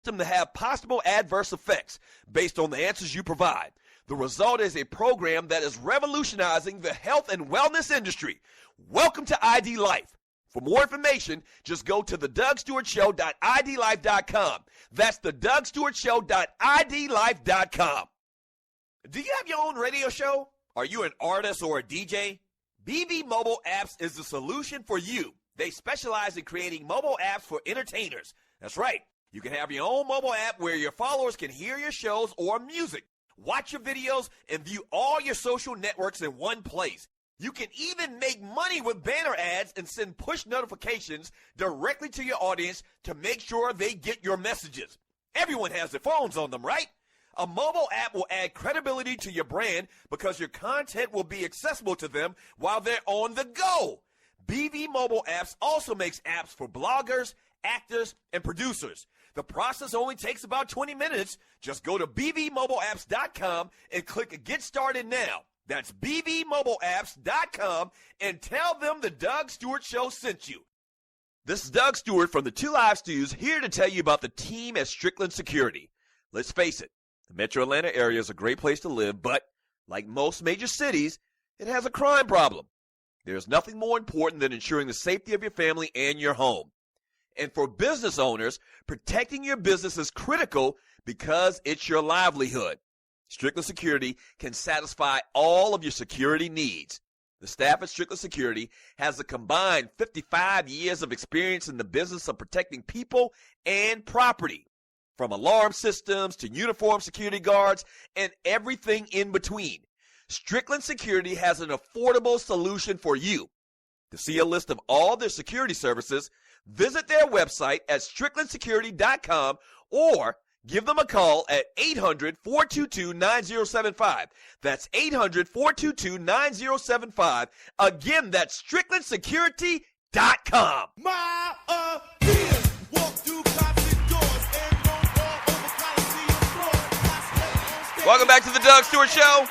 them to have possible adverse effects based on the answers you provide. The result is a program that is revolutionizing the health and wellness industry. Welcome to ID Life. For more information, just go to thedougstewartshow.idlife.com. That's thedougstewartshow.idlife.com. Do you have your own radio show? Are you an artist or a DJ? BB Mobile Apps is the solution for you. They specialize in creating mobile apps for entertainers. That's right. You can have your own mobile app where your followers can hear your shows or music, watch your videos, and view all your social networks in one place. You can even make money with banner ads and send push notifications directly to your audience to make sure they get your messages. Everyone has their phones on them, right? A mobile app will add credibility to your brand because your content will be accessible to them while they're on the go. BB Mobile Apps also makes apps for bloggers, actors, and producers. The process only takes about 20 minutes. Just go to bbmobileapps.com and click Get Started Now. That's bbmobileapps.com and tell them the Doug Stewart Show sent you. This is Doug Stewart from the Two Live Stews here to tell you about the team at Strickland Security. Let's face it, the Metro Atlanta area is a great place to live, but like most major cities, it has a crime problem. There's nothing more important than ensuring the safety of your family and your home. And for business owners, protecting your business is critical because it's your livelihood. Strickland Security can satisfy all of your security needs. The staff at Strickland Security has a combined 55 years of experience in the business of protecting people and property, from alarm systems to uniformed security guards and everything in between. Strickland Security has an affordable solution for you. To see a list of all their security services, visit their website at stricklandsecurity.com or give them a call at 800-422-9075. That's 800-422-9075. Again, that's stricklandsecurity.com. My ears walk through closet doors and roam all over Coliseum floors. Welcome back to the Doug Stewart Show.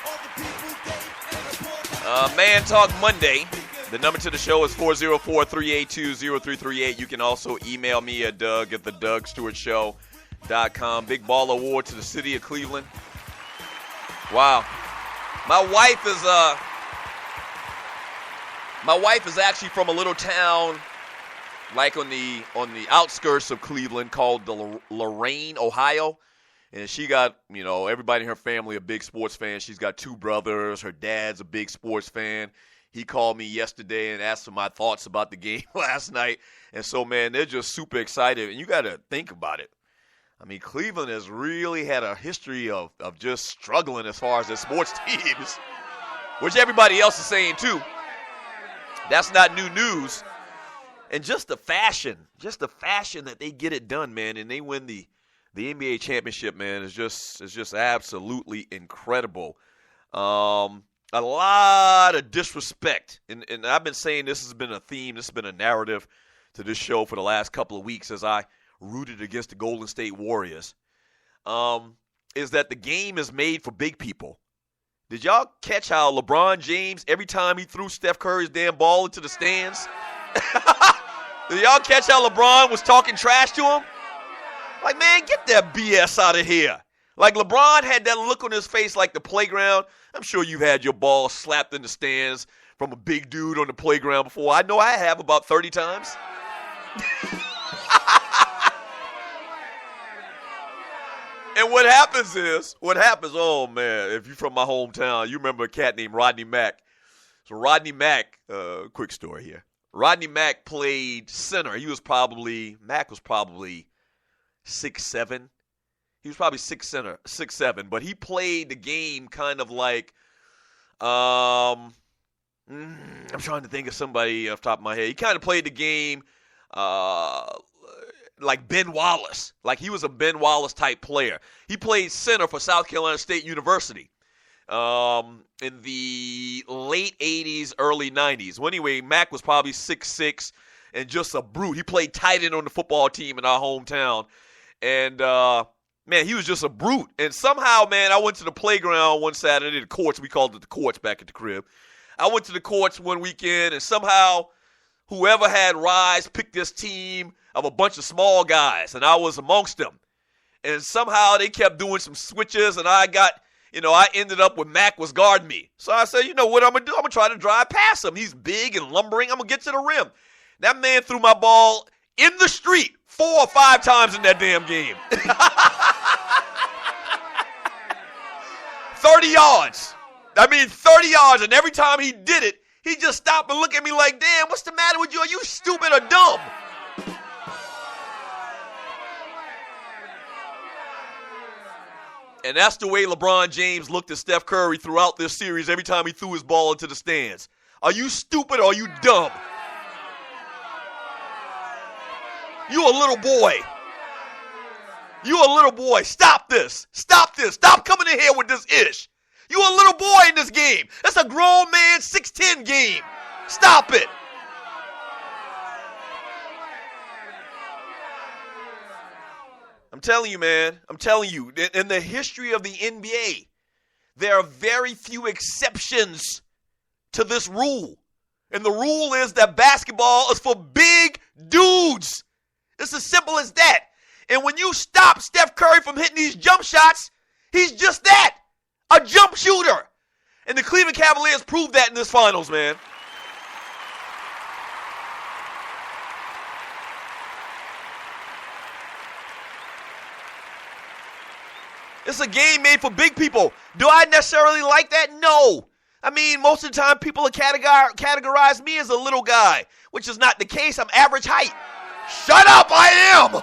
Man Talk Monday. The number to the show is 404-382-0338. You can also email me at Doug at thedougstewartshow.com. Big Ball Award to the city of Cleveland. Wow. My wife is actually from a little town like on the outskirts of Cleveland called Lorain, Ohio. And she got, everybody in her family a big sports fan. She's got two brothers. Her dad's a big sports fan. He called me yesterday and asked for my thoughts about the game last night. And so, man, they're just super excited. And you got to think about it. I mean, Cleveland has really had a history of just struggling as far as their sports teams, which everybody else is saying too. That's not new news. And just the fashion that they get it done, man, and they win the NBA championship, man, is just absolutely incredible. A lot of disrespect, and I've been saying this has been a theme, this has been a narrative to this show for the last couple of weeks as I rooted against the Golden State Warriors, is that the game is made for big people. Did y'all catch how LeBron James, every time he threw Steph Curry's damn ball into the stands? Did y'all catch how LeBron was talking trash to him? Like, man, get that BS out of here. Like, LeBron had that look on his face like the playground. I'm sure you've had your ball slapped in the stands from a big dude on the playground before. I know I have about 30 times. And what happens, oh, man, if you're from my hometown, you remember a cat named Rodney Mack. So Rodney Mack, quick story here. Rodney Mack played center. Mack was probably 6'7". He was probably 6'7", but he played the game kind of like, I'm trying to think of somebody off the top of my head. He kind of played the game like Ben Wallace. Like he was a Ben Wallace type player. He played center for South Carolina State University in the late 80s, early 90s. Well, anyway, Mack was probably 6'6" and just a brute. He played tight end on the football team in our hometown. And, man, he was just a brute. And somehow, man, I went to the playground one Saturday, the courts. We called it the courts back at the crib. I went to the courts one weekend, and somehow whoever had Rise picked this team of a bunch of small guys, and I was amongst them. And somehow they kept doing some switches, and I ended up with Mac was guarding me. So I said, you know what I'm going to do? I'm going to try to drive past him. He's big and lumbering. I'm going to get to the rim. That man threw my ball in the street 4 or 5 times in that damn game. 30 yards. 30 yards, and every time he did it, he just stopped and looked at me like, damn, what's the matter with you? Are you stupid or dumb? And that's the way LeBron James looked at Steph Curry throughout this series every time he threw his ball into the stands. Are you stupid or are you dumb? You a little boy. You a little boy. Stop this. Stop this. Stop coming in here with this ish. You a little boy in this game. That's a grown man 6'10" game. Stop it. I'm telling you, man. I'm telling you. In the history of the NBA, there are very few exceptions to this rule. And the rule is that basketball is for big dudes. It's as simple as that. And when you stop Steph Curry from hitting these jump shots, he's just that, a jump shooter. And the Cleveland Cavaliers proved that in this finals, man. It's a game made for big people. Do I necessarily like that? No. Most of the time people categorize me as a little guy, which is not the case. I'm average height. Shut up, I am.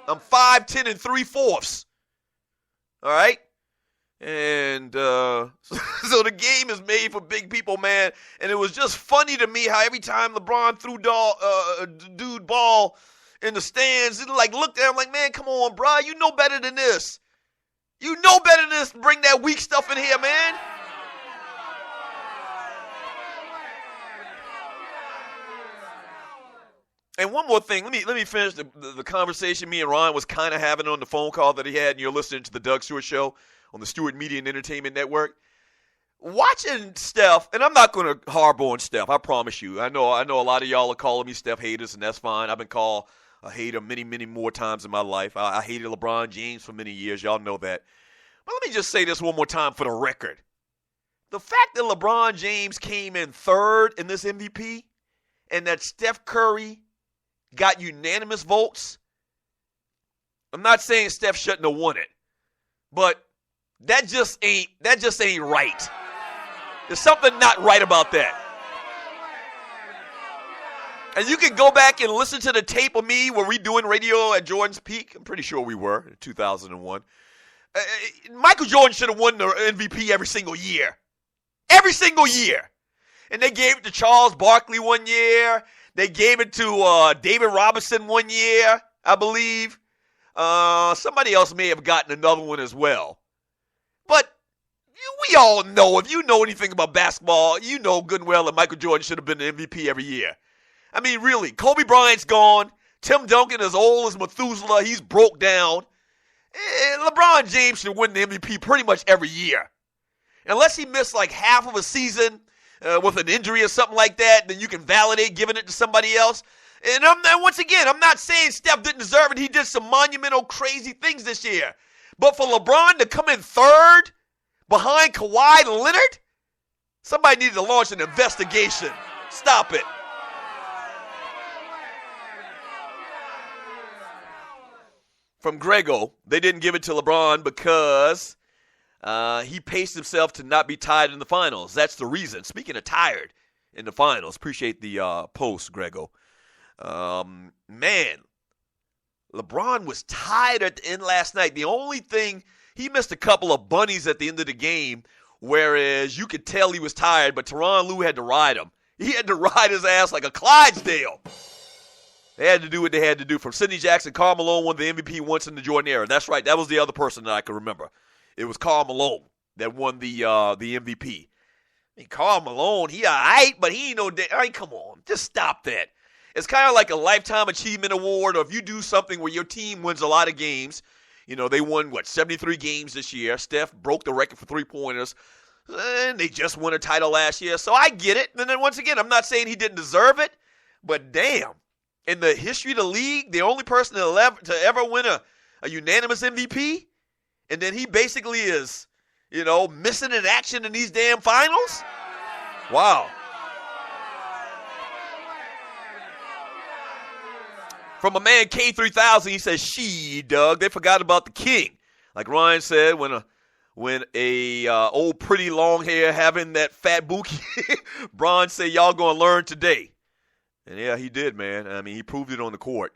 I'm 5'10" and 3/4. All right? And so the game is made for big people, man. And it was just funny to me how every time LeBron threw dude ball in the stands, it looked at him like, man, come on, bro. You know better than this. You know better than this. Bring that weak stuff in here, man. And one more thing, let me finish the conversation me and Ron was kind of having on the phone call that he had, and you're listening to the Doug Stewart Show on the Stewart Media and Entertainment Network. Watching Steph, and I'm not going to harbor on Steph, I promise you. I know a lot of y'all are calling me Steph haters, and that's fine. I've been called a hater many, many more times in my life. I hated LeBron James for many years. Y'all know that. But let me just say this one more time for the record. The fact that LeBron James came in third in this MVP and that Steph Curry got unanimous votes, I'm not saying Steph shouldn't have won it, but that just ain't right. There's something not right about that. And you can go back and listen to the tape of me where we doing radio at Jordan's Peak. I'm pretty sure we were in 2001. Michael Jordan should have won the MVP every single year. Every single year. And they gave it to Charles Barkley one year. They gave it to David Robinson one year, I believe. Somebody else may have gotten another one as well. But we all know, if you know anything about basketball, you know good and well that Michael Jordan should have been the MVP every year. Really, Kobe Bryant's gone. Tim Duncan is old as Methuselah. He's broke down. LeBron James should win the MVP pretty much every year. Unless he missed like half of a season with an injury or something like that, then you can validate giving it to somebody else. And once again, I'm not saying Steph didn't deserve it. He did some monumental, crazy things this year. But for LeBron to come in third behind Kawhi Leonard, somebody needed to launch an investigation. Stop it. From Grego, they didn't give it to LeBron because he paced himself to not be tired in the finals. That's the reason. Speaking of tired in the finals, appreciate the post, Grego. Man, LeBron was tired at the end last night. The only thing, he missed a couple of bunnies at the end of the game, whereas you could tell he was tired, but Tyronn Lue had to ride him. He had to ride his ass like a Clydesdale. They had to do what they had to do. From Sidney Jackson, Karl Malone won the MVP once in the Jordan era. That's right. That was the other person that I could remember. It was Karl Malone that won the MVP. Karl Malone, he all right, but he ain't no come on. Just stop that. It's kind of like a Lifetime Achievement Award, or if you do something where your team wins a lot of games. They won, 73 games this year. Steph broke the record for three-pointers, and they just won a title last year. So I get it. And then once again, I'm not saying he didn't deserve it, but damn. in the history of the league, the only person to ever win a unanimous MVP, and then he basically is, missing in action in these damn finals? Wow. From a man K3000, he says, "She, Doug, they forgot about the king." Like Ryan said, when a old pretty long hair having that fat bookie, Bron said, "Y'all gonna learn today." And yeah, he did, man. I mean, he proved it on the court.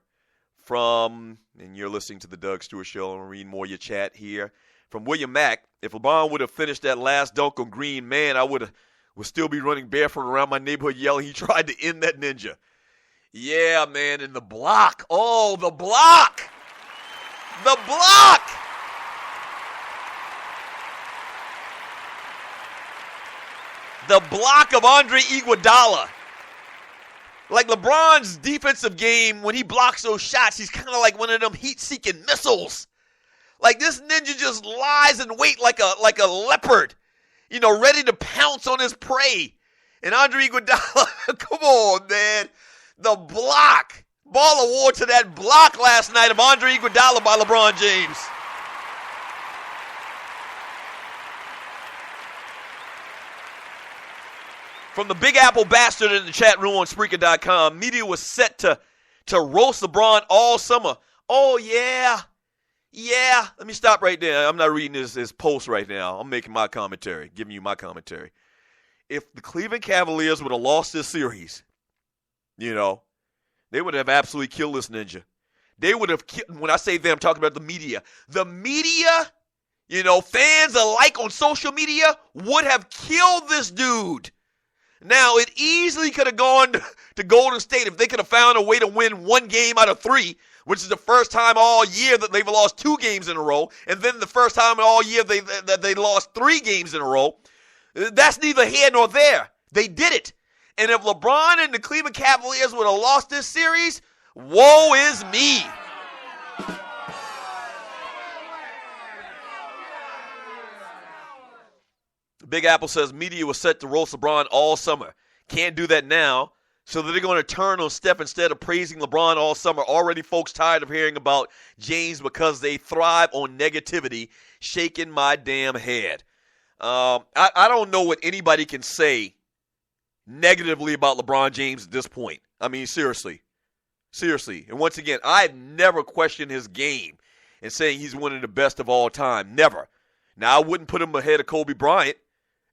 And you're listening to the Doug Stewart Show. I'm reading more of your chat here. From William Mack, if LeBron would have finished that last dunk on Green, man, I would still be running barefoot around my neighborhood yelling he tried to end that ninja. Yeah, man, and the block. Oh, the block. The block. The block of Andre Iguodala. Like LeBron's defensive game, when he blocks those shots, he's kind of like one of them heat-seeking missiles. Like this ninja just lies in wait like a leopard, ready to pounce on his prey. And Andre Iguodala, come on, man. The block. Ball award to that block last night of Andre Iguodala by LeBron James. From the Big Apple Bastard in the chat room on Spreaker.com, media was set to roast LeBron all summer. Oh, yeah. Yeah. Let me stop right there. I'm not reading his post right now. I'm making my commentary, giving you my commentary. If the Cleveland Cavaliers would have lost this series, they would have absolutely killed this ninja. They would have, when I say them, I'm talking about the media. The media, fans alike on social media would have killed this dude. Now, it easily could have gone to Golden State if they could have found a way to win 1 game out of 3, which is the first time all year that they've lost 2 games in a row, and then the first time all year that they lost 3 games in a row. That's neither here nor there. They did it. And if LeBron and the Cleveland Cavaliers would have lost this series, woe is me. Big Apple says media was set to roast LeBron all summer. Can't do that now, so they're going to turn on Steph instead of praising LeBron all summer. Already folks tired of hearing about James because they thrive on negativity. Shaking my damn head. I don't know what anybody can say negatively about LeBron James at this point. I mean, seriously. And once again, I've never questioned his game and saying he's one of the best of all time. Never. Now, I wouldn't put him ahead of Kobe Bryant.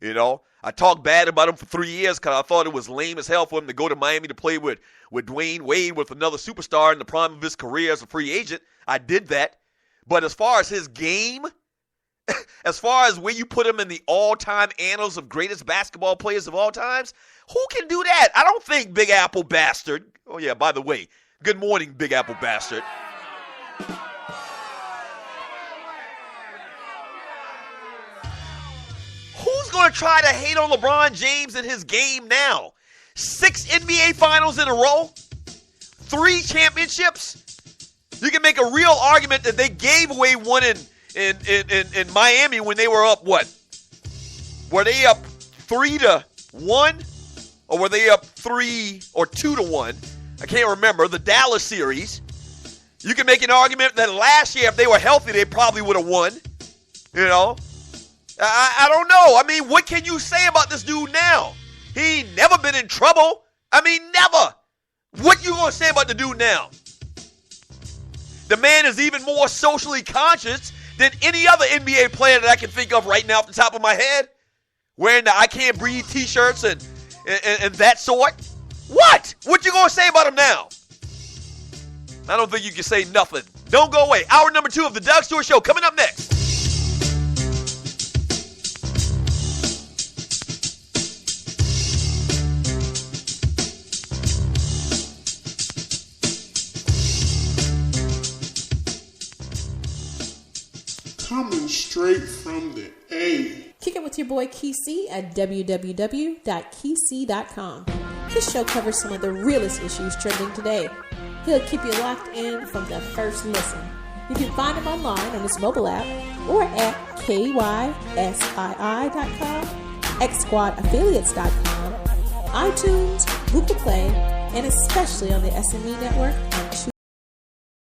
I talked bad about him for 3 years because I thought it was lame as hell for him to go to Miami to play with Dwayne Wade, with another superstar in the prime of his career as a free agent. I did that. But as far as his game, as far as where you put him in the all-time annals of greatest basketball players of all times, who can do that? I don't think Big Apple Bastard. Oh, yeah, by the way, good morning, Big Apple Bastard. Who's going to try to hate on LeBron James and his game now? 6 NBA finals in a row? 3 championships? You can make a real argument that they gave away one in Miami when they were up, what? Were they up 3-1? Or were they up 3 or 2-1? I can't remember. The Dallas series. You can make an argument that last year, if they were healthy, they probably would have won. I don't know. I mean, what can you say about this dude now? He ain't never been in trouble. I mean, never. What you going to say about the dude now? The man is even more socially conscious than any other NBA player that I can think of right now off the top of my head. Wearing the I Can't Breathe t-shirts and that sort. What? What you going to say about him now? I don't think you can say nothing. Don't go away. Hour number 2 of the Doug Stewart Show coming up next. Coming straight from the A. Kick it with your boy KC at www.kc.com. This show covers some of the realest issues trending today. He'll keep you locked in from the first listen. You can find him online on his mobile app or at kysii.com, xsquadaffiliates.com, iTunes, Google Play, and especially on the SME Network,